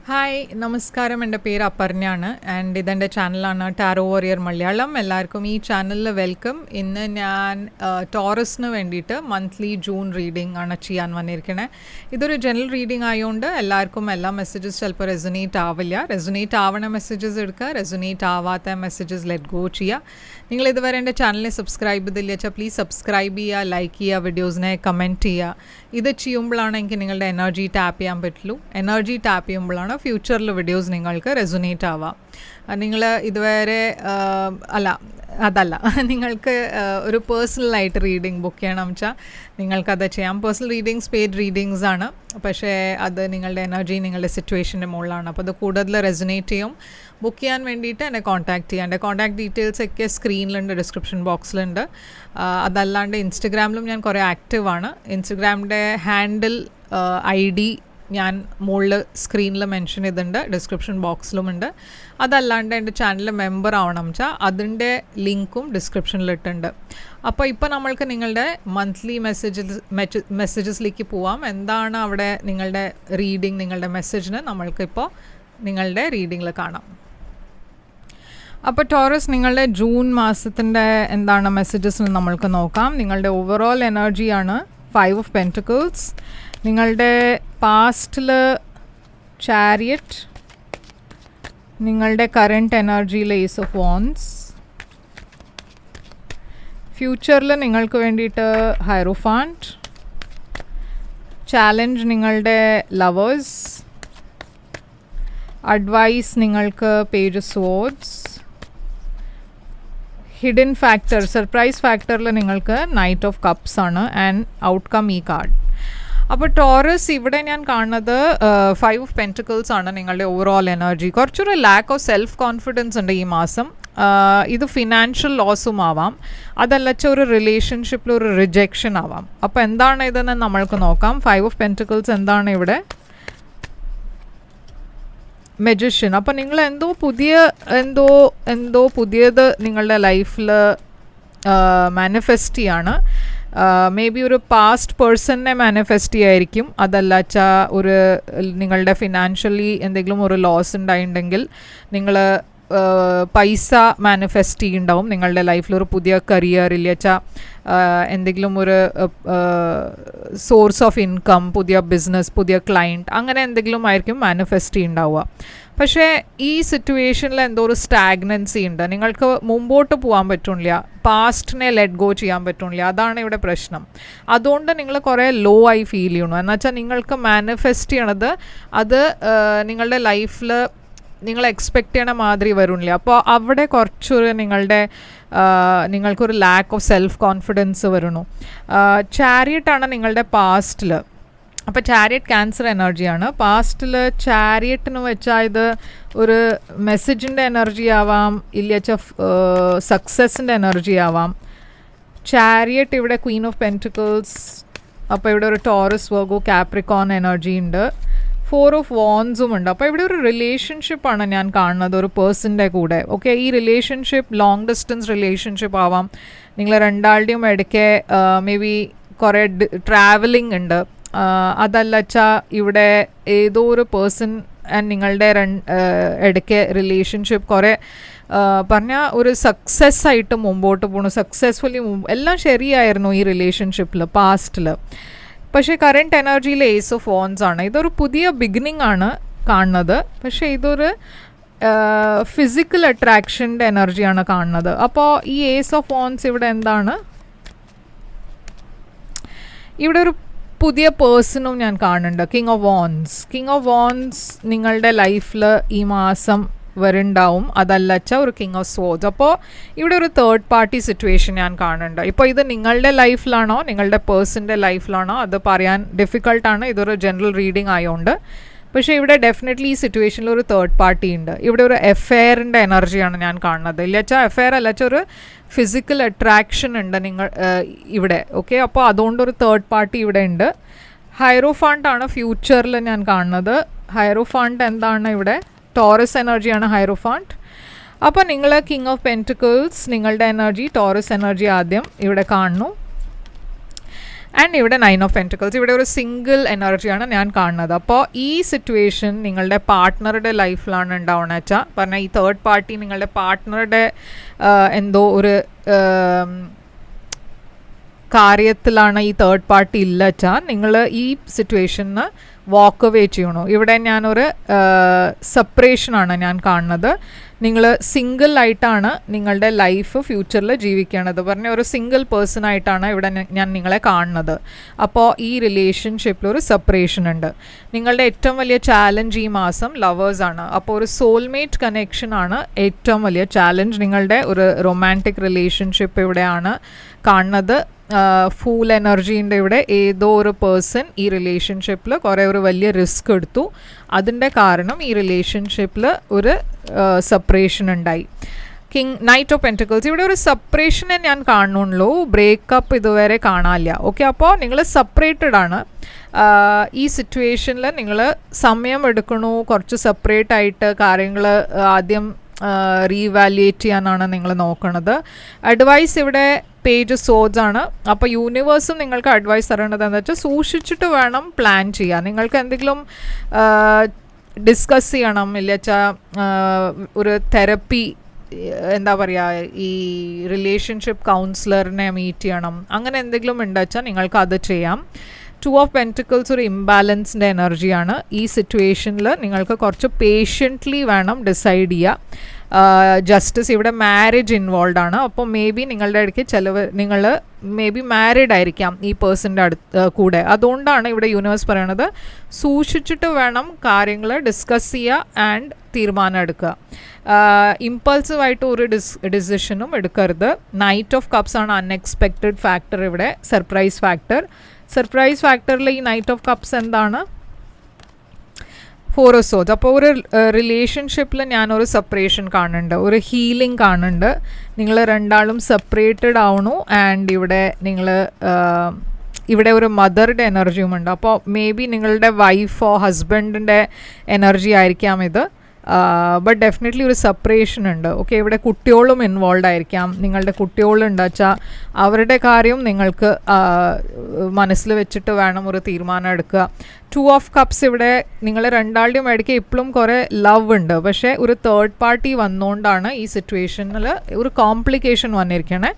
Hi നമസ്കാരം, എൻ്റെ പേര് അപർണയാണ് ആൻഡ് ഇതെൻ്റെ ചാനലാണ് ടാരോ വാരിയർ മലയാളം. എല്ലാവർക്കും ഈ ചാനലിൽ വെൽക്കം. ഇന്ന് ഞാൻ ടോറസിന് വേണ്ടിയിട്ട് മന്ത്ലി ജൂൺ റീഡിംഗ് ആണ് ചെയ്യാൻ വന്നിരിക്കണേ. ഇതൊരു ജനറൽ റീഡിംഗ് ആയതുകൊണ്ട് എല്ലാവർക്കും എല്ലാ മെസ്സേജസ് ചിലപ്പോൾ റെസൊനേറ്റ് ആവില്ല. റെസൊനേറ്റ് ആവണ മെസ്സേജസ് എടുക്കുക, റെസൊനേറ്റ് ആവാത്ത മെസ്സേജസ് ലെറ്റ് ഗോ ചെയ്യുക. നിങ്ങൾ ഇതുവരെ എൻ്റെ ചാനലിനെ സബ്സ്ക്രൈബ് ചെയ്തില്ല വെച്ചാൽ പ്ലീസ് സബ്സ്ക്രൈബ് ചെയ്യുക, ലൈക്ക് ചെയ്യുക, വീഡിയോസിനെ കമൻറ്റ് ചെയ്യുക. ഇത് ചെയ്യുമ്പോഴാണ് എനിക്ക് നിങ്ങളുടെ എനർജി ടാപ്പ് ചെയ്യാൻ പറ്റുള്ളൂ. എനർജി ടാപ്പ് ചെയ്യുമ്പോഴാണ് ഫ്യൂച്ചറിൽ വീഡിയോസ് നിങ്ങൾക്ക് റെസൊനേറ്റ് ആവാം. നിങ്ങൾ ഇതുവരെ അതല്ല നിങ്ങൾക്ക് ഒരു പേഴ്സണലായിട്ട് റീഡിംഗ് ബുക്ക് ചെയ്യണം വെച്ചാൽ നിങ്ങൾക്കത് ചെയ്യാം. പേഴ്സണൽ റീഡിങ്സ് പെയ്ഡ് റീഡിങ്സ് ആണ്, പക്ഷേ അത് നിങ്ങളുടെ എനർജി നിങ്ങളുടെ സിറ്റുവേഷൻ്റെ മുകളിലാണ്. അപ്പോൾ അത് കൂടുതൽ റെസൊനേറ്റ് ചെയ്യും. ബുക്ക് ചെയ്യാൻ വേണ്ടിയിട്ട് എന്നെ കോൺടാക്ട് ചെയ്യാം. എൻ്റെ കോൺടാക്ട് ഡീറ്റെയിൽസ് ഒക്കെ സ്ക്രീനിലുണ്ട്, ഡിസ്ക്രിപ്ഷൻ ബോക്സിലുണ്ട്. അതല്ലാണ്ട് ഇൻസ്റ്റഗ്രാമിലും ഞാൻ കുറേ ആക്റ്റീവാണ്. ഇൻസ്റ്റഗ്രാമിൻ്റെ ഹാൻഡിൽ ID ഞാൻ മുകളിൽ സ്ക്രീനിൽ മെൻഷൻ ചെയ്തിട്ടുണ്ട്, ഡിസ്ക്രിപ്ഷൻ ബോക്സിലുമുണ്ട്. അതല്ലാണ്ട് എൻ്റെ ചാനലിൽ മെമ്പർ ആവണം വെച്ചാൽ അതിൻ്റെ ലിങ്കും ഡിസ്ക്രിപ്ഷനിലിട്ടുണ്ട്. അപ്പോൾ ഇപ്പോൾ നമ്മൾക്ക് നിങ്ങളുടെ മന്ത്ലി മെസ്സേജസിലേക്ക് പോവാം. എന്താണ് അവിടെ നിങ്ങളുടെ റീഡിങ്, നിങ്ങളുടെ മെസ്സേജിന് നമ്മൾക്കിപ്പോൾ നിങ്ങളുടെ റീഡിങ്ങിൽ കാണാം. അപ്പോൾ ടോറസ്, നിങ്ങളുടെ ജൂൺ മാസത്തിൻ്റെ എന്താണ് മെസ്സേജസ് നമ്മൾക്ക് നോക്കാം. നിങ്ങളുടെ ഓവറോൾ എനർജിയാണ് 5 of Pentacles. നിങ്ങളുടെ പാസ്റ്റിൽ ചാരിയറ്റ്, നിങ്ങളുടെ കറൻറ്റ് എനർജിയിൽ Ace of Wands, ഫ്യൂച്ചറിൽ നിങ്ങൾക്ക് വേണ്ടിയിട്ട് ഹൈറോഫാൻറ്റ്, ചാലഞ്ച് നിങ്ങളുടെ ലവേഴ്സ്, അഡ്വൈസ് നിങ്ങൾക്ക് page of swords, hidden factor surprise ഫാക്ടറിൽ നിങ്ങൾക്ക് നൈറ്റ് ഓഫ് കപ്സ് ആണ് ആൻഡ് ഔട്ട്കം ഈ കാർഡ്. അപ്പോൾ ടോറസ്, ഇവിടെ ഞാൻ കാണുന്നത് 5 of Pentacles ആണ് നിങ്ങളുടെ ഓവറോൾ എനർജി. കുറച്ചൊരു ലാക്ക് ഓഫ് സെൽഫ് കോൺഫിഡൻസ് ഉണ്ട് ഈ മാസം. ഇത് ഫിനാൻഷ്യൽ ലോസും ആവാം, അതല്ലച്ച ഒരു റിലേഷൻഷിപ്പിൽ ഒരു റിജക്ഷൻ ആവാം. അപ്പോൾ എന്താണ് ഇതെന്ന് നമ്മൾക്ക് നോക്കാം. 5 of Pentacles എന്താണ് ഇവിടെ? മെജിഷ്യൻ. അപ്പോൾ നിങ്ങൾ എന്തോ പുതിയത് നിങ്ങളുടെ ലൈഫിൽ മാനിഫെസ്റ്റ് ചെയ്യാണ്. മേ ബി ഒരു പാസ്റ്റ് പേഴ്സണിനെ മാനിഫെസ്റ്റ് ചെയ്യായിരിക്കും. അതല്ലാച്ച ഒരു നിങ്ങളുടെ ഫിനാൻഷ്യലി എന്തെങ്കിലും ഒരു ലോസ് ഉണ്ടായിട്ടുണ്ടെങ്കിൽ നിങ്ങൾ പൈസ മാനിഫെസ്റ്റ് ചെയ്യുന്നുണ്ടാവും. നിങ്ങളുടെ ലൈഫിലൊരു പുതിയ കരിയർ ഇല്ലച്ചാൽ എന്തെങ്കിലും ഒരു സോഴ്സ് ഓഫ് ഇൻകം, പുതിയ ബിസിനസ്, പുതിയ ക്ലയൻറ്റ്, അങ്ങനെ എന്തെങ്കിലും ആയിരിക്കും മാനിഫെസ്റ്റ് ചെയ്യുന്നുണ്ടാവുക. പക്ഷേ ഈ സിറ്റുവേഷനിൽ എന്തോ ഒരു സ്റ്റാഗ്നൻസി ഉണ്ട്. നിങ്ങൾക്ക് മുമ്പോട്ട് പോകാൻ പറ്റുന്നില്ല, പാസ്റ്റിനെ ലെറ്റ് ഗോ ചെയ്യാൻ പറ്റുന്നില്ല. അതാണ് ഇവിടെ പ്രശ്നം. അതുകൊണ്ട് നിങ്ങൾ കുറേ ലോ ആയി ഫീൽ ചെയ്യണം. എന്നുവെച്ചാൽ നിങ്ങൾക്ക് മാനിഫെസ്റ്റ് ചെയ്യണത് അത് നിങ്ങളുടെ ലൈഫിൽ നിങ്ങൾ എക്സ്പെക്റ്റ് ചെയ്യണ മാതിരി വരുന്നില്ല. അപ്പോൾ അവിടെ കുറച്ചൊരു നിങ്ങൾക്കൊരു ലാക്ക് ഓഫ് സെൽഫ് കോൺഫിഡൻസ് വരുന്നു. ചാരിയറ്റാണ് നിങ്ങളുടെ പാസ്റ്റിൽ. അപ്പോൾ ചാരിയറ്റ് ക്യാൻസർ എനർജിയാണ്. പാസ്റ്റിൽ ചാരിയറ്റിന് വെച്ചാൽ ഇത് ഒരു മെസ്സേജിൻ്റെ എനർജി ആവാം, ഇല്ലച്ച സക്സസിൻ്റെ എനർജി ആവാം. ചാരിയറ്റ് ഇവിടെ ക്വീൻ ഓഫ് പെൻറ്റിക്കിൾസ്. അപ്പോൾ ഇവിടെ ഒരു ടോറസ്, വെർഗോ, കാപ്രിക്കോൺ എനർജി ഉണ്ട്. 4 of Wands ഉണ്ട്. അപ്പോൾ ഇവിടെ ഒരു റിലേഷൻഷിപ്പാണ് ഞാൻ കാണുന്നത് ഒരു പേഴ്സൻ്റെ കൂടെ. ഓക്കെ, ഈ റിലേഷൻഷിപ്പ് ലോങ് ഡിസ്റ്റൻസ് റിലേഷൻഷിപ്പ് ആവാം. നിങ്ങൾ രണ്ടാളുടെയും ഇടയ്ക്ക് മേ ബി കുറേ ട്രാവലിംഗ് ഉണ്ട്. അതല്ലച്ചാ ഇവിടെ ഏതോ ഒരു പേഴ്സൺ ആൻഡ് നിങ്ങളുടെ ഇടയ്ക്ക് റിലേഷൻഷിപ്പ് കുറേ പറഞ്ഞാൽ ഒരു സക്സസ് ആയിട്ട് മുമ്പോട്ട് പോകണു. സക്സസ്ഫുള്ളി എല്ലാം ശരിയായിരുന്നു ഈ റിലേഷൻഷിപ്പിൽ പാസ്റ്റിൽ. പക്ഷേ കറൻറ്റ് എനർജിയിൽ Ace of Wands ആണ്. ഇതൊരു പുതിയ ബിഗിനിങ് ആണ് കാണുന്നത്. പക്ഷേ ഇതൊരു ഫിസിക്കൽ അട്രാക്ഷൻ്റെ എനർജിയാണ് കാണുന്നത്. അപ്പോൾ ഈ Ace of Wands ഇവിടെ എന്താണ്? ഇവിടെ ഒരു പുതിയ പേഴ്സണും ഞാൻ കാണുന്നുണ്ട്. കിങ് ഓഫ് വാൻസ് നിങ്ങളുടെ ലൈഫിൽ ഈ മാസം വരുന്നുണ്ടാവും. അതല്ലച്ച ഒരു കിങ് ഓഫ് സ്വോർഡ്സ്. അപ്പോൾ ഇവിടെ ഒരു തേർഡ് പാർട്ടി സിറ്റുവേഷൻ ഞാൻ കാണുന്നുണ്ട്. ഇപ്പോൾ ഇത് നിങ്ങളുടെ ലൈഫിലാണോ നിങ്ങളുടെ പേഴ്സൻ്റെ ലൈഫിലാണോ അത് പറയാൻ ഡിഫിക്കൾട്ടാണ്. ഇതൊരു ജനറൽ റീഡിംഗ് ആയതുകൊണ്ട്. പക്ഷേ ഇവിടെ ഡെഫിനറ്റ്ലി ഈ സിറ്റുവേഷനിൽ ഒരു തേർഡ് പാർട്ടി ഉണ്ട്. ഇവിടെ ഒരു എഫെയറിൻ്റെ എനർജിയാണ് ഞാൻ കാണുന്നത്. ഇല്ലച്ചാൽ എഫെയർ അല്ലച്ച ഒരു ഫിസിക്കൽ അട്രാക്ഷൻ ഉണ്ട് നിങ്ങൾ ഇവിടെ. ഓക്കെ, അപ്പോൾ അതുകൊണ്ടൊരു തേർഡ് പാർട്ടി ഇവിടെ ഉണ്ട്. ഹൈറോഫാണ്ട് ആണ് ഫ്യൂച്ചറിൽ ഞാൻ കാണുന്നത്. ഹൈറോഫാണ്ട് എന്താണ് ഇവിടെ? ടോറസ് എനർജിയാണ് ഹൈറോഫാണ്ട്. അപ്പോൾ നിങ്ങൾ കിങ് ഓഫ് പെൻറ്റിക്കിൾസ് നിങ്ങളുടെ എനർജി, ടോറസ് എനർജി ആദ്യം ഇവിടെ കാണുന്നു. ആൻഡ് ഇവിടെ 9 ഓഫ് പെൻറ്റിക്കിൾസ്, ഇവിടെ ഒരു സിംഗിൾ എനർജിയാണ് ഞാൻ കാണുന്നത്. അപ്പോൾ ഈ സിറ്റുവേഷൻ നിങ്ങളുടെ പാർട്ട്ണറുടെ ലൈഫിലാണ് ഉണ്ടാവണമെന്ന് വെച്ചാൽ പറഞ്ഞാൽ ഈ തേർഡ് പാർട്ടി നിങ്ങളുടെ പാർട്ട്ണറുടെ എന്തോ ഒരു കാര്യത്തിലാണ് ഈ തേർഡ് പാർട്ടി ഇല്ല വെച്ചാൽ നിങ്ങൾ ഈ സിറ്റുവേഷന് വാക്ക് അവേ ചെയ്യണോ. ഇവിടെ ഞാനൊരു സെപ്പറേഷനാണ് ഞാൻ കാണുന്നത്. നിങ്ങൾ സിംഗിൾ ആയിട്ടാണ് നിങ്ങളുടെ ലൈഫ് ഫ്യൂച്ചറിൽ ജീവിക്കണത് പറഞ്ഞ ഒരു സിംഗിൾ പേഴ്സൺ ആയിട്ടാണ് ഇവിടെ ഞാൻ നിങ്ങളെ കാണുന്നത്. അപ്പോൾ ഈ റിലേഷൻഷിപ്പിൽ ഒരു സെപ്പറേഷൻ ഉണ്ട്. നിങ്ങളുടെ ഏറ്റവും വലിയ ചാലഞ്ച് ഈ മാസം ലവേഴ്സാണ്. അപ്പോൾ ഒരു സോൾമേറ്റ് കണക്ഷൻ ആണ് ഏറ്റവും വലിയ ചാലഞ്ച്. നിങ്ങളുടെ ഒരു റൊമാൻറ്റിക് റിലേഷൻഷിപ്പ് ഇവിടെയാണ് കാണുന്നത്. ഫൂൾ എനർജീൻ്റെ ഇവിടെ ഏതോ ഒരു പേഴ്സൺ ഈ റിലേഷൻഷിപ്പിൽ കുറേ ഒരു വലിയ റിസ്ക് എടുത്തു. അതിൻ്റെ കാരണം ഈ റിലേഷൻഷിപ്പിൽ ഒരു സെപ്പറേഷൻ ഉണ്ടായി. നൈറ്റ് ഓഫ് പെൻറ്റിക്കിൾസ്, ഇവിടെ ഒരു സെപ്പറേഷനെ ഞാൻ കാണുന്നുള്ളൂ, ബ്രേക്കപ്പ് ഇതുവരെ കാണാനില്ല. ഓക്കെ, അപ്പോൾ നിങ്ങൾ സെപ്പറേറ്റഡ് ആണ്. ഈ സിറ്റുവേഷനിൽ നിങ്ങൾ സമയം എടുക്കണു, കുറച്ച് സെപ്പറേറ്റ് ആയിട്ട് കാര്യങ്ങൾ ആദ്യം റീവാലുവേറ്റ് ചെയ്യാനാണ് നിങ്ങൾ നോക്കുന്നത്. അഡ്വൈസ് ഇവിടെ പേജ് സോഡ്സ് ആണ്. അപ്പോൾ യൂണിവേഴ്സും നിങ്ങൾക്ക് അഡ്വൈസ് തരേണ്ടത് എന്താ വെച്ചാൽ സൂക്ഷിച്ചിട്ട് വേണം പ്ലാൻ ചെയ്യാൻ. നിങ്ങൾക്ക് എന്തെങ്കിലും ഡിസ്കസ് ചെയ്യണം, ഇല്ല വെച്ചാൽ ഒരു തെറപ്പി എന്താ പറയുക, ഈ റിലേഷൻഷിപ്പ് കൗൺസിലറിനെ മീറ്റ് ചെയ്യണം, അങ്ങനെ എന്തെങ്കിലും ഉണ്ടെച്ചാൽ നിങ്ങൾക്ക് അത് ചെയ്യാം. 2 ഓഫ് പെൻറ്റിക്കിൾസ് ഒരു ഇംബാലൻസിൻ്റെ എനർജിയാണ്. ഈ സിറ്റുവേഷനിൽ നിങ്ങൾക്ക് കുറച്ച് പേഷ്യൻ്റ്ലി വേണം ഡിസൈഡ് ചെയ്യുക. ജസ്റ്റിസ്, ഇവിടെ മാരേജ് ഇൻവോൾവ് ആണ്. അപ്പോൾ മേ ബി നിങ്ങളുടെ ഇടയ്ക്ക് നിങ്ങൾ മേ ബി മാരീഡ് ആയിരിക്കാം ഈ പേഴ്സൻ്റെ കൂടെ. അതുകൊണ്ടാണ് ഇവിടെ യൂണിവേഴ്സ് പറയണത് സൂക്ഷിച്ചിട്ട് വേണം കാര്യങ്ങൾ ഡിസ്കസ് ചെയ്യുക ആൻഡ് തീരുമാനം എടുക്കുക. ഇമ്പൾസീവായിട്ട് ഒരു ഡിസിഷനും എടുക്കരുത്. നൈറ്റ് ഓഫ് കപ്സ് ആണ് അൺഎക്സ്പെക്റ്റഡ് ഫാക്ടർ, ഇവിടെ സർപ്രൈസ് ഫാക്ടർ. സർപ്രൈസ് ഫാക്ടറിൽ ഈ നൈറ്റ് ഓഫ് കപ്സ് എന്താണ്? 4 ഓഫ് സോഡ്സ്. അപ്പോൾ ഒരു റിലേഷൻഷിപ്പിൽ ഞാനൊരു സെപ്പറേഷൻ കാണുന്നുണ്ട്, ഒരു ഹീലിംഗ് കാണുന്നുണ്ട്. നിങ്ങൾ രണ്ടാളും സെപ്പറേറ്റഡ് ആവണു ആൻഡ് ഇവിടെ ഒരു മദറുടെ എനർജിയും ഉണ്ട്. അപ്പോൾ മേ ബി നിങ്ങളുടെ വൈഫോ ഹസ്ബൻഡിൻ്റെ എനർജി ആയിരിക്കാം ഇത്. ബട്ട് ഡെഫിനറ്റ്ലി ഒരു സെപ്പറേഷൻ ഉണ്ട്. ഓക്കെ, ഇവിടെ കുട്ടികളും ഇൻവോൾവ് ആയിരിക്കാം. നിങ്ങളുടെ കുട്ടികളുണ്ട് വെച്ചാൽ അവരുടെ കാര്യം നിങ്ങൾക്ക് മനസ്സിൽ വെച്ചിട്ട് വേണം ഒരു തീരുമാനം എടുക്കുക. 2 ഓഫ് കപ്സ്, ഇവിടെ നിങ്ങൾ രണ്ടാളുടെയും ഇടയ്ക്ക് ഇപ്പോഴും കുറേ ലവ് ഉണ്ട്. പക്ഷേ ഒരു തേർഡ് പാർട്ടി വന്നുകൊണ്ടാണ് ഈ സിറ്റുവേഷനിൽ ഒരു കോംപ്ലിക്കേഷൻ വന്നിരിക്കണേ.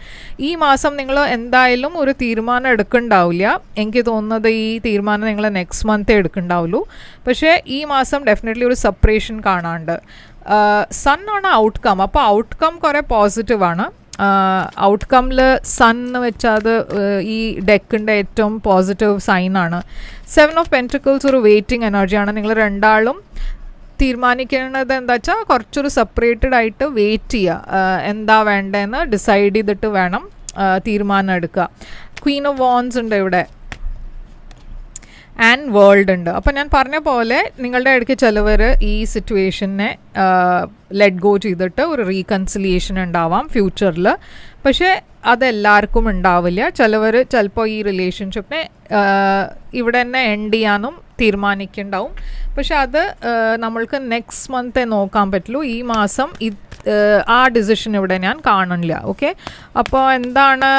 ഈ മാസം നിങ്ങൾ എന്തായാലും ഒരു തീരുമാനം എടുക്കണ്ടാവില്ല. എനിക്ക് തോന്നുന്നത് ഈ തീരുമാനം നിങ്ങൾ നെക്സ്റ്റ് മന്തേ എടുക്കണ്ടാവുള്ളൂ. പക്ഷേ ഈ മാസം ഡെഫിനറ്റ്ലി ഒരു സെപ്പറേഷൻ കാണാണ്ട്. സൺ ആണ് ഔട്ട്കം. അപ്പോൾ ഔട്ട്കം കുറേ പോസിറ്റീവാണ്. ഔട്ട്കമ്മിൽ സൺ എന്ന് വെച്ചാൽ അത് ഈ ഡെക്കിൻ്റെ ഏറ്റവും പോസിറ്റീവ് സൈനാണ്. 7 ഓഫ് പെൻറ്റിക്കിൾസ് ഒരു വെയിറ്റിംഗ് എനർജിയാണ്. നിങ്ങൾ രണ്ടാളും തീരുമാനിക്കേണ്ടത് എന്താ വെച്ചാൽ കുറച്ചൊരു സെപ്പറേറ്റഡ് ആയിട്ട് വെയിറ്റ് ചെയ്യുക, എന്താ വേണ്ടതെന്ന് ഡിസൈഡ് ചെയ്തിട്ട് വേണം തീരുമാനം എടുക്കുക. ക്വീൻ ഓഫ് വാൻഡ്സ് ഉണ്ട് ഇവിടെ ആൻഡ് വേൾഡ് ഉണ്ട്. അപ്പോൾ ഞാൻ പറഞ്ഞ പോലെ നിങ്ങളുടെ ഇടയ്ക്ക് ചിലവർ ഈ സിറ്റുവേഷനെ ലെറ്റ് ഗോ ചെയ്തിട്ട് ഒരു റീകൺസിലിയേഷൻ ഉണ്ടാവാം ഫ്യൂച്ചറിൽ. പക്ഷേ അതെല്ലാവർക്കും ഉണ്ടാവില്ല. ചിലവർ ചിലപ്പോൾ ഈ റിലേഷൻഷിപ്പിനെ ഇവിടെ തന്നെ എൻഡ് ചെയ്യാനും തീരുമാനിക്കുന്നുണ്ടാവും. പക്ഷെ അത് നമ്മൾക്ക് നെക്സ്റ്റ് മന്തേ നോക്കാൻ പറ്റുള്ളൂ. ഈ മാസം ആ ഡിസിഷൻ ഇവിടെ ഞാൻ കാണുന്നില്ല. ഓക്കെ, അപ്പോൾ എന്താണ്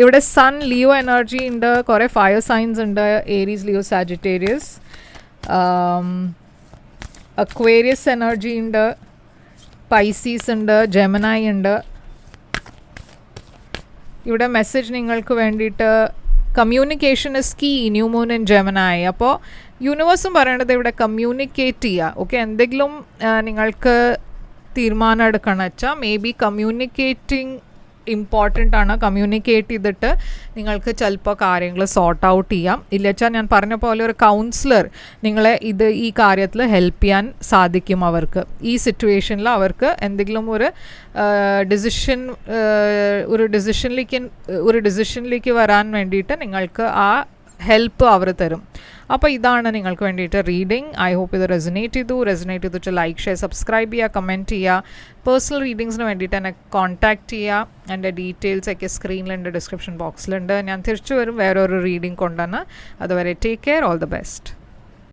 ഇവിടെ? സൺ ലിയോ എനർജി ഉണ്ട്, കുറേ ഫയർ സൈൻസ് ഉണ്ട്, Aries, Leo, Sagittarius, Aquarius energy ഉണ്ട്, പൈസീസ് ഉണ്ട്, ജെമിനായി ഉണ്ട്. ഇവിടെ മെസ്സേജ് നിങ്ങൾക്ക് വേണ്ടിയിട്ട് communication is key, new moon in Gemini. അപ്പോൾ യൂണിവേഴ്സും പറയണത് ഇവിടെ കമ്മ്യൂണിക്കേറ്റ് ചെയ്യുക. ഓക്കെ, എന്തെങ്കിലും നിങ്ങൾക്ക് തീരുമാനം എടുക്കണം വെച്ചാൽ മേ ബി കമ്മ്യൂണിക്കേറ്റിംഗ് ഇമ്പോർട്ടൻ്റ് ആണ്. കമ്മ്യൂണിക്കേറ്റ് ചെയ്തിട്ട് നിങ്ങൾക്ക് ചിലപ്പോൾ കാര്യങ്ങൾ സോർട്ട് ഔട്ട് ചെയ്യാം. ഇല്ല വെച്ചാൽ ഞാൻ പറഞ്ഞ പോലെ ഒരു കൗൺസിലർ നിങ്ങളെ ഈ കാര്യത്തിൽ ഹെൽപ്പ് ചെയ്യാൻ സാധിക്കും. അവർക്ക് ഈ സിറ്റുവേഷനിൽ അവർക്ക് എന്തെങ്കിലും ഒരു ഡിസിഷനിലേക്ക് വരാൻ വേണ്ടിയിട്ട് നിങ്ങൾക്ക് ആ ഹെൽപ്പ് അവർ തരും. അപ്പോൾ ഇതാണ് നിങ്ങൾക്ക് വേണ്ടിയിട്ട് റീഡിംഗ്. ഐ ഹോപ്പ് ഇത് റെസനേറ്റ് ചെയ്തിട്ട് ലൈക്ക്, ഷെയർ, സബ്സ്ക്രൈബ് ചെയ്യുക, കമൻറ്റ് ചെയ്യുക. പേഴ്സണൽ റീഡിങ്സിന് വേണ്ടിയിട്ട് എന്നെ കോൺടാക്റ്റ് ചെയ്യുക. എൻ്റെ ഡീറ്റെയിൽസ് ഒക്കെ സ്ക്രീനിലുണ്ട്, ഡിസ്ക്രിപ്ഷൻ ബോക്സിലുണ്ട്. ഞാൻ തിരിച്ചു വരും വേറൊരു റീഡിംഗ് കൊണ്ടുവന്ന്. അതുവരെ take care, all the best.